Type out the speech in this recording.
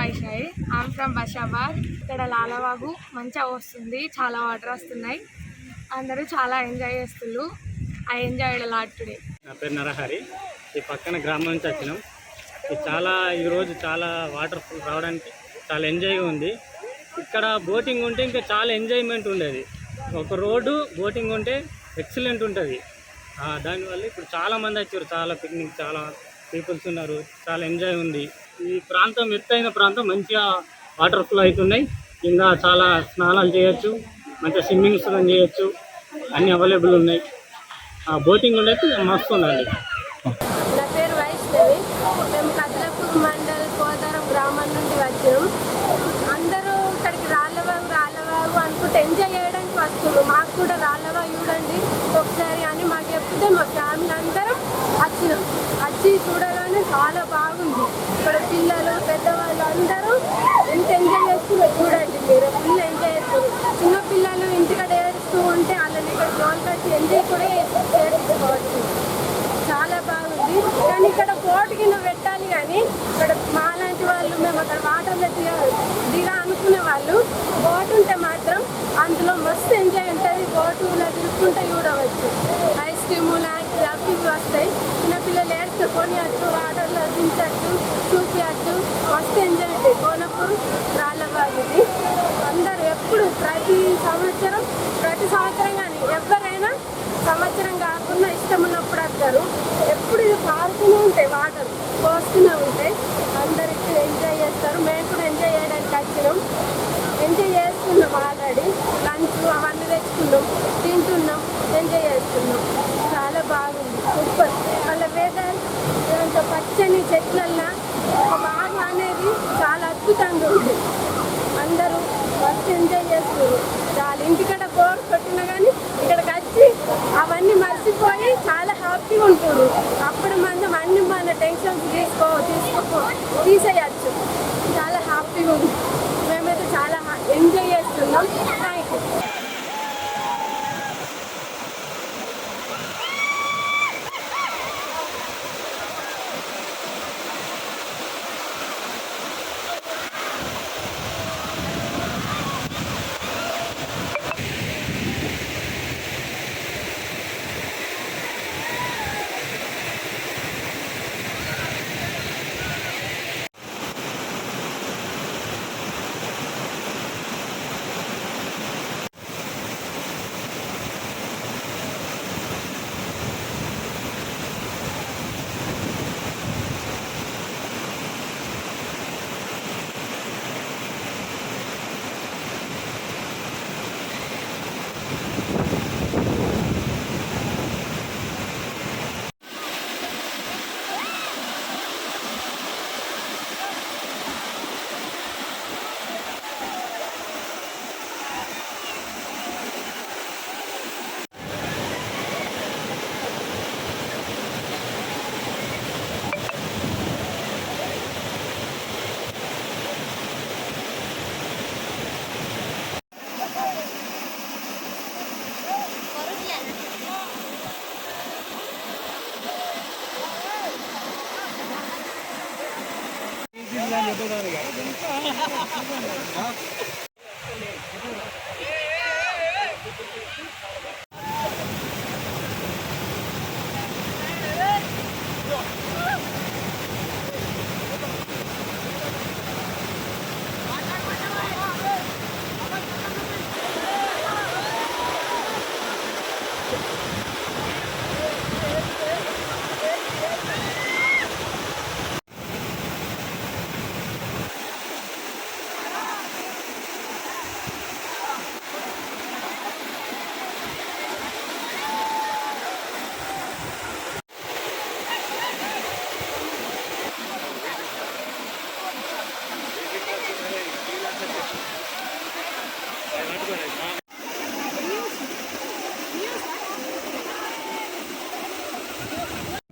వైషాయి. I'm from Bashabad. ఇక్కడ లాలవాగు మంచిగా వస్తుంది, చాలా వాటర్ వస్తున్నాయి. అందరూ చాలా ఎంజాయ్ చేస్తున్నారు. I enjoyed lot today. నా పేరు నరహరి. ఈ పక్కన గ్రామం నుంచి వచ్చినాం. ఈరోజు చాలా వాటర్ ఫుల్ రావడానికి చాలా ఎంజాయ్గా ఉంది. ఇక్కడ బోటింగ్ ఉంటే ఇంకా చాలా ఎంజాయ్మెంట్ ఉండేది. ఒక రోడ్డు బోటింగ్ ఉంటే ఎక్సలెంట్ ఉంటుంది. దానివల్ల ఇప్పుడు చాలామంది వచ్చారు, చాలా పిక్నిక్, చాలా పీపుల్స్ ఉన్నారు, చాలా ఎంజాయ్ ఉంది. ఈ ప్రాంతం ఎత్తైన ప్రాంతం, మంచిగా వాటర్ ఫ్లో అవుతున్నాయి. కింద చాలా స్నానాలు చేయొచ్చు, మంచిగా స్విమ్మింగ్స్ చేయొచ్చు, అన్నీ అవైలబుల్ ఉన్నాయి. బోటింగ్ ఉండేది మస్తు ఉందండి. నా పేరు వైష్ణవి. మేము కదలపూర్ మండల్ కోదారం గ్రామం నుండి వచ్చాము. అందరూ ఇక్కడికి రాళ్ళవాగు అనుకుంటే ఎంజాయ్ చేయడానికి వస్తున్నారు. మాకు కూడా రాళ్ళవాగు చూడండి ఒకసారి అని మాకు చెప్తే మా ఫ్యామిలీ అందరం వచ్చినాం. వచ్చి చూడగానే చాలా బాగుంది. ఇక్కడ పిల్లలు పెద్దవాళ్ళు అందరూ ఎంత ఎంజాయ్ చేస్తున్నారు చూడండి. మీరు ఫుల్ ఎంజాయ్ చేస్తున్నారు. చిన్నపిల్లలు ఇంటికడ ఏడుస్తూ ఉంటే వాళ్ళని ఇక్కడ జోన్ కట్టి ఎంజాయ్ కూడా చేయించుకోవచ్చు. చాలా బాగుంది. కానీ ఇక్కడ బోట్ కింద పెట్టాలి, కానీ ఇక్కడ మాలాంటి వాళ్ళు మేము అక్కడ వాటర్లో దిగా అనుకునే వాళ్ళు బోట్ ఉంటే మాత్రం అందులో మస్తు ఎంజాయ్ ఉంటుంది. బోటులో తిరుగుకుంటే చూడవచ్చు. ఐస్ క్రీము లాంటి అవి వస్తాయి. చిన్నపిల్లలు ఏడ్చుకొని వచ్చు, వాటర్లో దించచ్చు, చూపించచ్చు. మస్తు ఎంజాయ్ ఉంటుంది. కోనపూర్ రాళ్ళవాగుది. అందరూ ఎప్పుడు ప్రతి సంవత్సరం కానీ ఎవరైనా సంవత్సరం కాకుండా ఇష్టం ఉన్నప్పుడు వస్తారు. ఎప్పుడు ఇది పారుతూనే ఉంటాయి, వాటర్ పోస్తూనే ఉంటాయి. అందరికీ ఎంజాయ్ చేస్తారు. మేము కూడా ఎంజాయ్ చేయడానికి వచ్చినాం. ఎంజాయ్ చేస్తున్నాం. ఆల్రెడీ లంచ్ అవన్నీ తెచ్చుకున్నాం, తింటున్నాం, ఎంజాయ్ చేస్తున్నాం. చాలా బాగుంది, సూపర్. వాళ్ళ వెదర్ దాంతో పచ్చని చెట్లల్లో ఒక బాగా అనేది చాలా అద్భుతంగా ఉంది. అందరూ మస్తు ఎంజాయ్ చేస్తున్నారు. చాలా ఇంటికడ బోర్ కొట్టినా కానీ ఇక్కడికి వచ్చి అవన్నీ మర్చిపోయి చాలా హ్యాపీగా ఉంటుంది. అప్పుడు మనం అన్ని మన టెన్షన్స్ తీసేయచ్చు. చాలా హ్యాపీగా ఉంది. మేమైతే చాలా ఎంజాయ్ చేస్తున్నాం. Thank you.